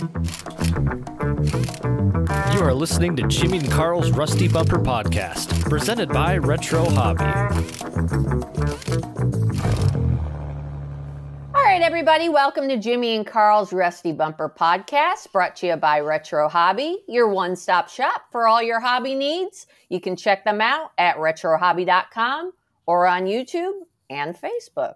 You are listening to Jimmy and Carl's Rusty Bumper Podcast, presented by Retro Hobby. All right, everybody, welcome to Jimmy and Carl's Rusty Bumper Podcast, brought to you by Retro Hobby, your one-stop shop for all your hobby needs. You can check them out at retrohobby.com or on YouTube and Facebook.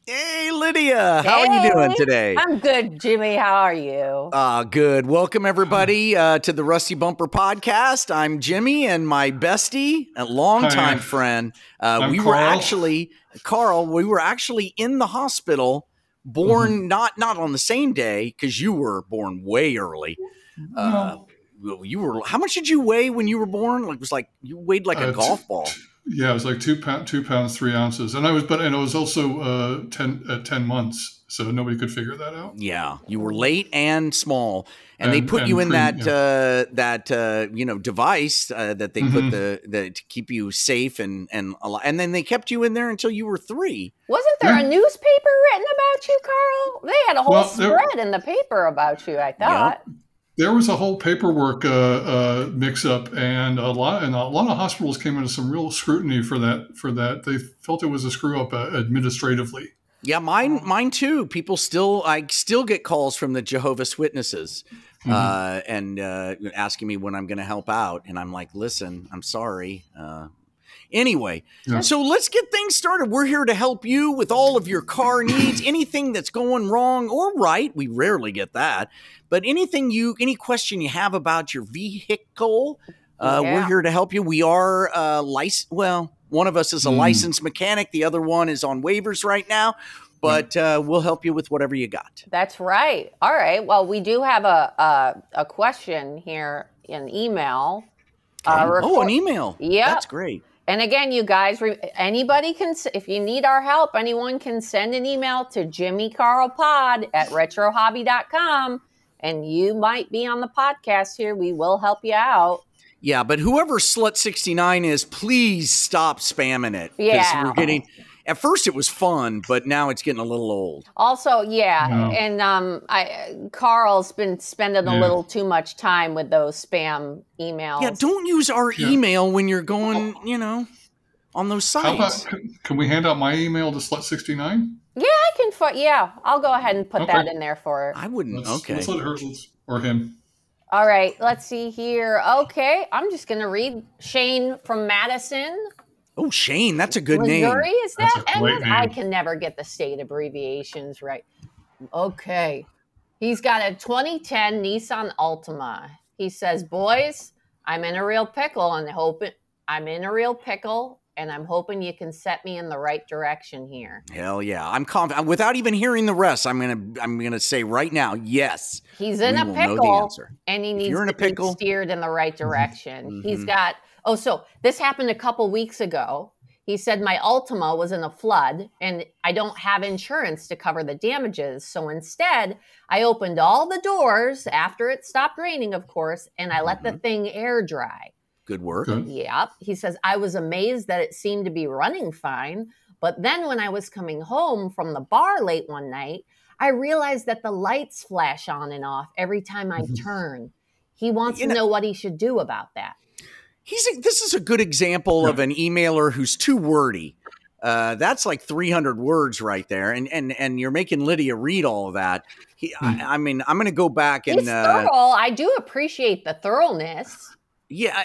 Hey, Lydia. How are you doing today? I'm good, Jimmy. How are you? Good. Welcome, everybody, to the Rusty Bumper Podcast. I'm Jimmy, and my bestie, a longtime friend. We Carl. were actually, Carl, we were actually in the hospital, born not on the same day, because you were born way early. You were. How much did you weigh when you were born? It was like you weighed like a golf ball. Yeah, it was like 2 pounds 3 ounces, and I was also 10 months, so nobody could figure that out. Yeah, you were late and small, and they put you in that device that they put to keep you safe and then they kept you in there until you were 3. Wasn't there a newspaper written about you, Carl? They had a whole spread in the paper about you, I thought. Yep. There was a whole paperwork mix-up, and a lot of hospitals came into some real scrutiny for that. They felt it was a screw-up administratively. Yeah, mine too. I still get calls from the Jehovah's Witnesses and asking me when I'm going to help out, and I'm like, listen, I'm sorry. Anyway, So let's get things started. We're here to help you with all of your car needs, anything that's going wrong or right. We rarely get that, but any question you have about your vehicle, we're here to help you. We are licensed. Well, one of us is a licensed mechanic. The other one is on waivers right now, but we'll help you with whatever you got. That's right. All right. Well, we do have a question here in email. An email. Yeah. That's great. And again, you guys, anybody can, if you need our help, anyone can send an email to JimmyCarlPod at retrohobby.com, and you might be on the podcast here. We will help you out. Yeah, but whoever Slut69 is, please stop spamming it. Yeah. We're getting, at first it was fun, but now it's getting a little old. Also, and Carl's been spending a little too much time with those spam emails. Yeah, don't use our email when you're going, on those sites. Can we hand out my email to Slut69? Yeah, I can. I'll go ahead and put that in there for her. I wouldn't. Let's let her or him. All right, let's see here. Okay, I'm just going to read Shane from Madison. Oh, Shane, that's a good name. Missouri, is that? That's a great name. I can never get the state abbreviations right. Okay. He's got a 2010 Nissan Altima. He says, boys, I'm in a real pickle and I'm hoping you can set me in the right direction here. Hell yeah. I'm confident. Without even hearing the rest, I'm gonna say right now, yes. He's in a pickle and he needs to be steered in the right direction. He's got so this happened a couple weeks ago. He said, my Altima was in a flood and I don't have insurance to cover the damages. So instead, I opened all the doors after it stopped raining, of course, and I let the thing air dry. Good work. Yep. He says, I was amazed that it seemed to be running fine. But then when I was coming home from the bar late one night, I realized that the lights flash on and off every time I turn. He wants to know what he should do about that. This is a good example of an emailer who's too wordy. That's like 300 words right there, and you're making Lydia read all of that. I'm going to go back and. He's thorough. I do appreciate the thoroughness. Yeah,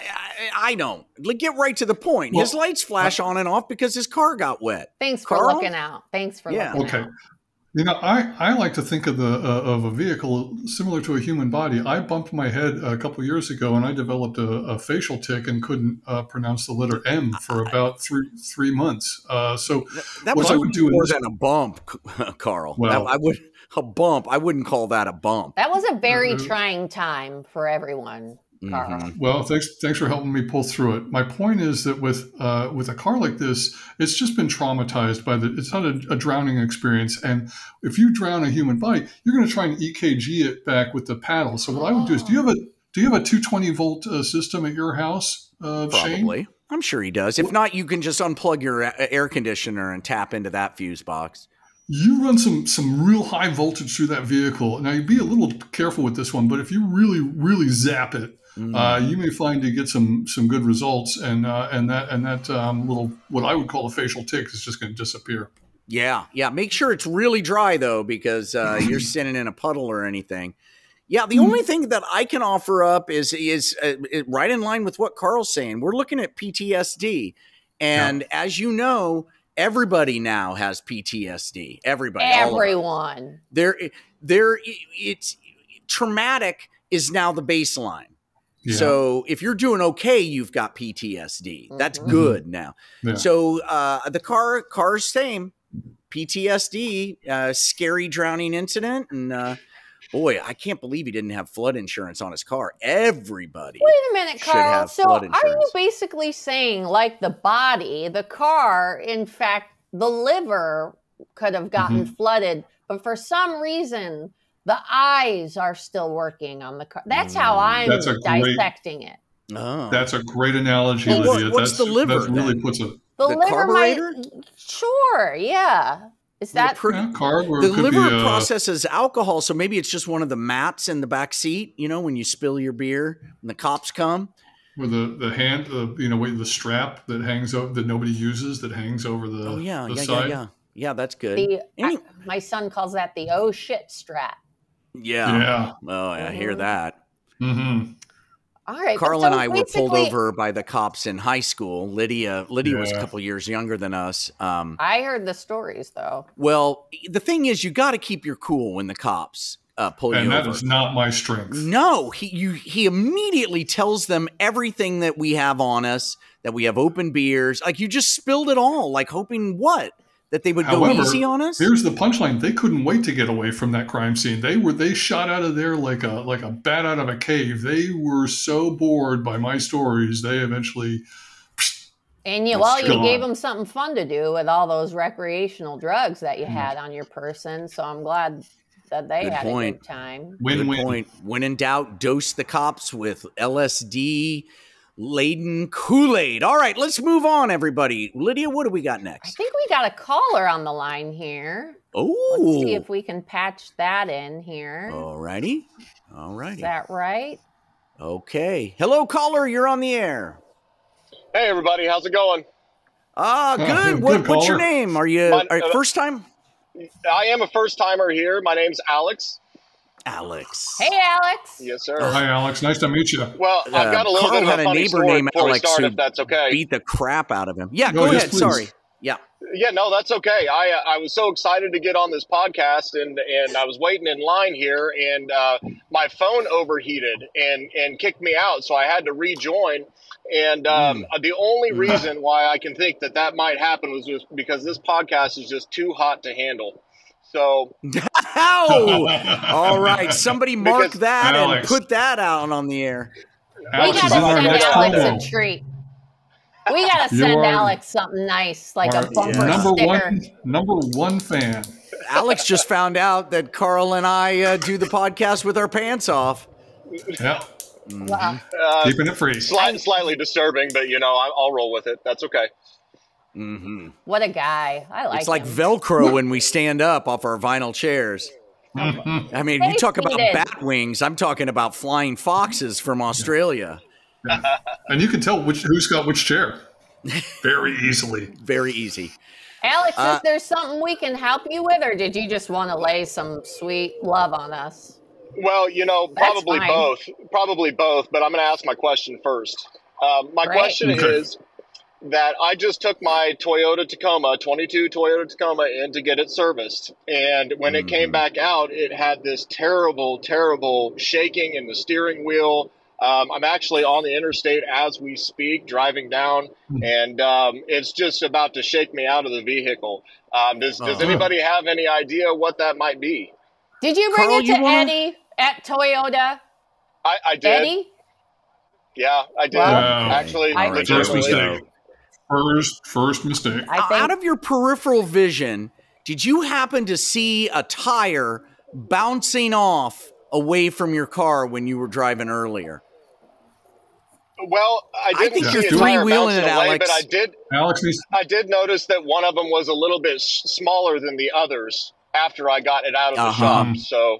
I don't. Get right to the point. His lights flash on and off because his car got wet. Thanks for looking out. Looking out. I like to think of a vehicle similar to a human body. I bumped my head a couple years ago, and I developed a facial tic and couldn't pronounce the letter M for about three months. So that was more than a bump, Carl. Well, a bump. I wouldn't call that a bump. That was a very trying time for everyone. Well, thanks for helping me pull through it. My point is that with a car like this, it's just been traumatized by it's not a drowning experience. And if you drown a human body, you're going to try and EKG it back with the paddle. So what I would do is, do you have a 220 volt system at your house, Probably. Shane? I'm sure he does. If not, you can just unplug your air conditioner and tap into that fuse box. you run some real high voltage through that vehicle. Now, you be a little careful with this one, but if you really zap it, you may find you get some good results, and that little, what I would call a facial tick, is just going to disappear. Yeah. Make sure it's really dry though, because you're sitting in a puddle or anything. Yeah, the only thing that I can offer up is right in line with what Carl's saying. We're looking at PTSD, and as you know, everybody now has PTSD. Everyone. It's traumatic is now the baseline. Yeah. So if you're doing okay, you've got PTSD. That's good now. Yeah. So the car's same PTSD, scary drowning incident, and boy, I can't believe he didn't have flood insurance on his car. Everybody. Wait a minute, Carl. So are you basically saying, like the body, the car, in fact, the liver could have gotten flooded, but for some reason, the eyes are still working on the car? That's how I'm dissecting it. Oh. That's a great analogy, Lydia. What's the liver? That really puts it. The liver carburetor? Sure, yeah. Is that the liver processes alcohol, so maybe it's just one of the mats in the back seat, you know, when you spill your beer and the cops come. Or the strap that hangs over, that nobody uses, that hangs over the side. Yeah, that's good. My son calls that the oh shit strap. Yeah. Oh, I hear that. Mm-hmm. All right, Carl and I were pulled over by the cops in high school. Lydia was a couple years younger than us. I heard the stories, though. Well, the thing is, you got to keep your cool when the cops pull you over. And that is not my strength. No, he immediately tells them everything that we have on us, that we have open beers. Like, you just spilled it all, like hoping what? That they would go easy on us? Here's the punchline. They couldn't wait to get away from that crime scene. They shot out of there like a bat out of a cave. They were so bored by my stories, they eventually... And you gave them something fun to do with all those recreational drugs that you had on your person. So I'm glad that they had a good time. Win-win. When in doubt, dose the cops with LSD laden Kool-Aid. All right, let's move on, everybody. Lydia, what do we got next? I think we got a caller on the line here. Oh. Let's see if we can patch that in here. All righty. Is that right? Okay. Hello, caller. You're on the air. Hey, everybody. How's it going? Good. What's your name? Are you first time? I am a first-timer here. My name's Alex. Alex. Hey, Alex. Yes, sir. Hi, Alex. Nice to meet you. Well, I've got a little bit of a funny story before we start, if that's okay. Beat the crap out of him. Yeah, go ahead. Please. Sorry. Yeah. Yeah, no, that's okay. I was so excited to get on this podcast, and I was waiting in line here, and my phone overheated and kicked me out, so I had to rejoin. And the only reason why I can think that might happen was just because this podcast is just too hot to handle. So, all right. Somebody mark that and put that out on the air. We got to send Alex a treat. We got to send Alex something nice, like a bumper sticker. Number one fan. Alex just found out that Carl and I do the podcast with our pants off. Yeah. Keeping it free. Slightly disturbing, but I'll roll with it. That's okay. Mm-hmm. What a guy. I like him. It's like Velcro when we stand up off our vinyl chairs. I mean, you talk about bat wings. I'm talking about flying foxes from Australia. Yeah. And you can tell who's got which chair very easily. Very easy. Alex, is there something we can help you with, or did you just want to lay some sweet love on us? Well, probably both. Probably both, but I'm going to ask my question first. My question is that I just took my Toyota Tacoma, 22 Toyota Tacoma, in to get it serviced. And when it came back out, it had this terrible, terrible shaking in the steering wheel. I'm actually on the interstate as we speak, driving down, and it's just about to shake me out of the vehicle. Does anybody have any idea what that might be? Did you bring it to Eddie at Toyota? I did. Eddie? Yeah, I did. Well, actually, First mistake. Out of your peripheral vision, did you happen to see a tire bouncing off away from your car when you were driving earlier? Well, I didn't see a tire bouncing away, but I did notice that one of them was a little bit smaller than the others after I got it out of the shop. So,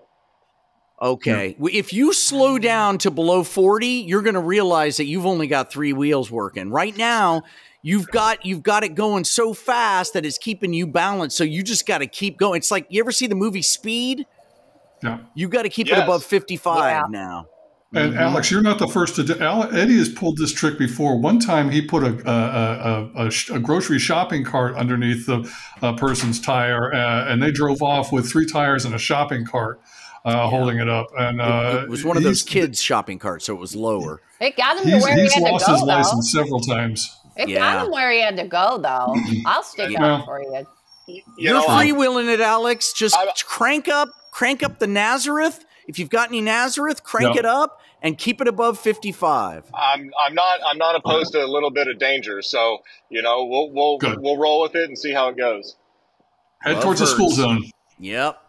okay, if you slow down to below 40, you're going to realize that you've only got 3 wheels working. Right now, you've got it going so fast that it's keeping you balanced. So you just got to keep going. It's like, you ever see the movie Speed? Yeah, you got to keep it above 55 now. And Alex, you're not the first to do. Eddie has pulled this trick before. One time, he put a grocery shopping cart underneath the person's tire, and they drove off with 3 tires and a shopping cart holding it up. And it was one of those kids' shopping carts, so it was lower. It got him to where he had to go. He's lost his license several times. It got him where he had to go, though. I'll stick up for you. You're freewheeling it, Alex. Just crank up the Nazareth. If you've got any Nazareth, crank it up and keep it above 55. I'm not opposed to a little bit of danger, so we'll roll with it and see how it goes. Head towards the school zone. Yep.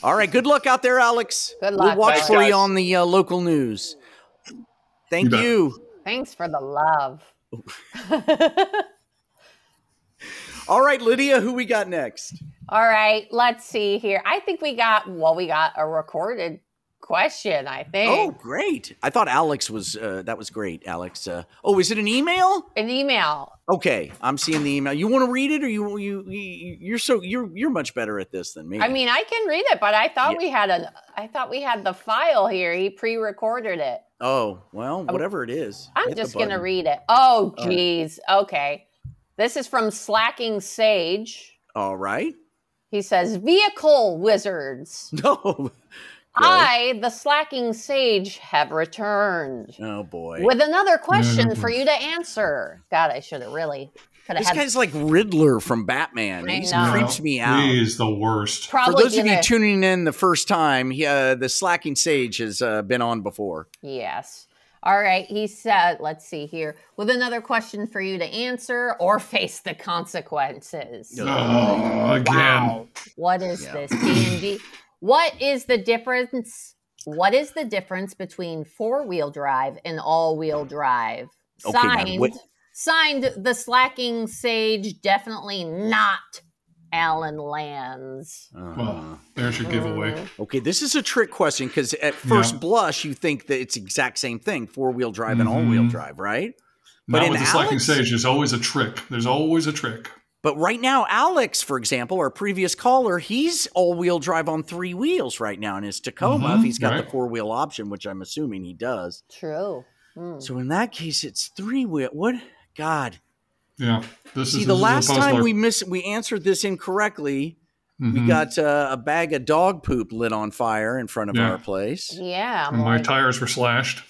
All right. Good luck out there, Alex. Good luck. We'll watch for you on the local news. Thank you. Thanks for the love. All right, Lydia, who we got next? All right, let's see here. I think we got a recorded question, I think. Oh, great. I thought Alex was, that was great, Alex. Is it an email? An email. Okay, I'm seeing the email. You want to read it, or you're much better at this than me? I mean, I can read it, but I thought we had the file here. He pre-recorded it. Oh, well, whatever it is. I'm just going to read it. Oh, geez. Okay. This is from Slacking Sage. All right. He says, Vehicle Wizards. No. I, the Slacking Sage, have returned. Oh, boy. With another question for you to answer. God, I should have really... This guy's like Riddler from Batman. He creeps me out. He is the worst. For those of you tuning in the first time, the Slacking Sage has been on before. Yes. All right. He said, let's see here. With another question for you to answer or face the consequences. Oh, again. Wow. What is this, D&D? What is the difference? What is the difference between 4-wheel drive and all-wheel drive? Signed, the Slacking Sage, definitely not Alan Lands. Well, there's your giveaway. Okay, this is a trick question because at first blush, you think that it's the exact same thing, 4-wheel drive and all-wheel drive, right? But with the Slacking Sage, there's always a trick. There's always a trick. But right now, Alex, for example, our previous caller, he's all-wheel drive on 3 wheels right now in his Tacoma. If he's got the 4-wheel option, which I'm assuming he does. True. So in that case, it's 3-wheel. What? God. Yeah. The last time we answered this incorrectly, we got a bag of dog poop lit on fire in front of our place. Yeah. And my tires were slashed.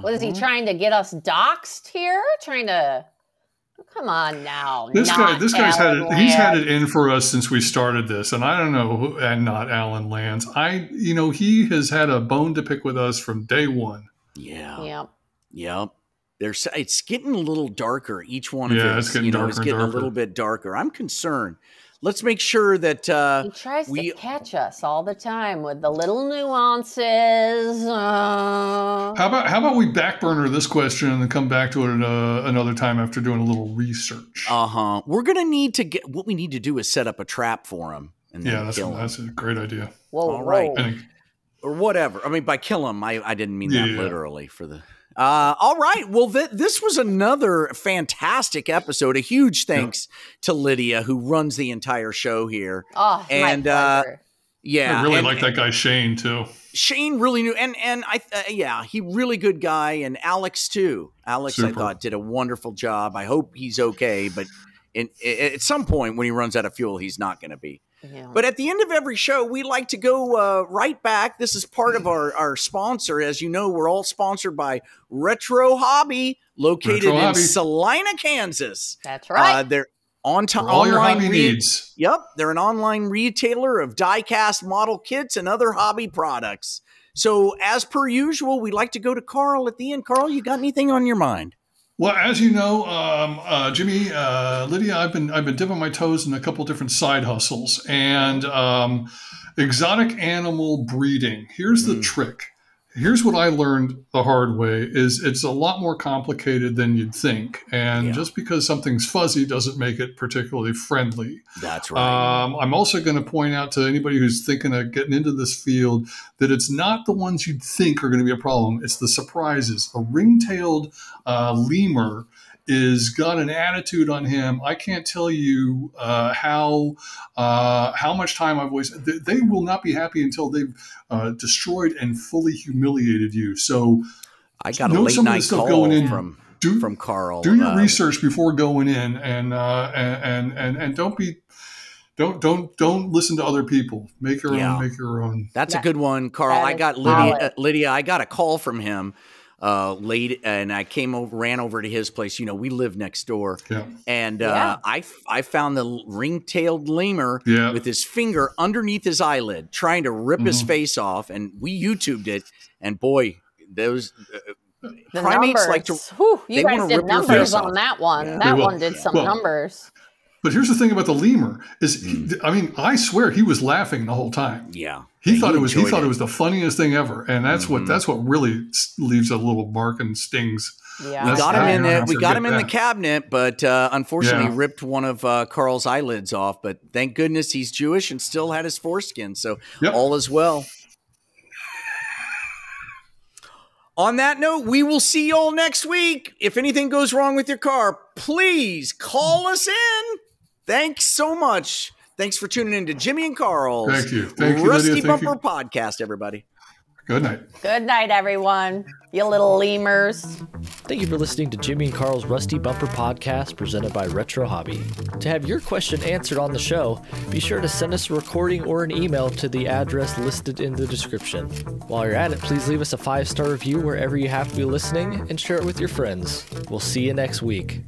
What is he trying to get us doxxed here? Come on now. This guy's had it in for us since we started this, and I don't know and not Alan Lands. He has had a bone to pick with us from day one. Yeah. Yep. It's getting a little darker. Each one of it, it's getting darker. It's getting a little bit darker. I'm concerned. Let's make sure that he tries to catch us all the time with the little nuances. How about we backburner this question and then come back to it another time after doing a little research? We're gonna need to get. What we need to do is set up a trap for him. And then that's a great idea. Whoa, all right, or whatever. I mean, by kill him, I didn't mean that literally for the. All right. Well, this was another fantastic episode. A huge thanks to Lydia, who runs the entire show here. Oh, and my pleasure. I really like that guy Shane too. Shane really knew, and he really good guy, and Alex too. Alex, super. I thought did a wonderful job. I hope he's okay, but at some point when he runs out of fuel, he's not going to be. Yeah. But at the end of every show, we like to go right back. This is part of our sponsor. As you know, we're all sponsored by Retro Hobby, located in Salina, Kansas. That's right. They're all your hobby needs. Yep. They're an online retailer of die-cast model kits and other hobby products. So as per usual, we like to go to Carl at the end. Carl, you got anything on your mind? Well, as you know, Jimmy, Lydia, I've been dipping my toes in a couple different side hustles and exotic animal breeding. Here's the trick. here's what I learned the hard way is it's a lot more complicated than you'd think. And just because something's fuzzy doesn't make it particularly friendly. That's right. I'm also going to point out to anybody who's thinking of getting into this field that it's not the ones you'd think are going to be a problem. It's the surprises. A ring-tailed lemur is got an attitude on him. I can't tell you how much time I've wasted. They will not be happy until they've destroyed and fully humiliated you. So I got a late night call going in from Carl. Do your research before going in, and don't listen to other people. Make your own. Make your own. That's a good one, Carl. I got Lydia. I got a call from him late, and I ran over to his place. We live next door, and I found the ring-tailed lemur with his finger underneath his eyelid, trying to rip his face off. And we YouTubed it, and boy, those primates like to. You guys did numbers on that one. Yeah. That one did some numbers. But here's the thing about the lemur is, I swear he was laughing the whole time. Yeah. He thought it was the funniest thing ever. And that's what really leaves a little mark and stings. Yeah. We got him in the cabinet, but unfortunately ripped one of Carl's eyelids off. But thank goodness he's Jewish and still had his foreskin. So all is well. On that note, we will see you all next week. If anything goes wrong with your car, please call us in. Thanks so much. Thanks for tuning in to Jimmy and Carl's Rusty Bumper Podcast, everybody. Good night. Good night, everyone. You little lemurs. Thank you for listening to Jimmy and Carl's Rusty Bumper Podcast presented by Retro Hobby. To have your question answered on the show, be sure to send us a recording or an email to the address listed in the description. While you're at it, please leave us a 5-star review wherever you happen to be listening and share it with your friends. We'll see you next week.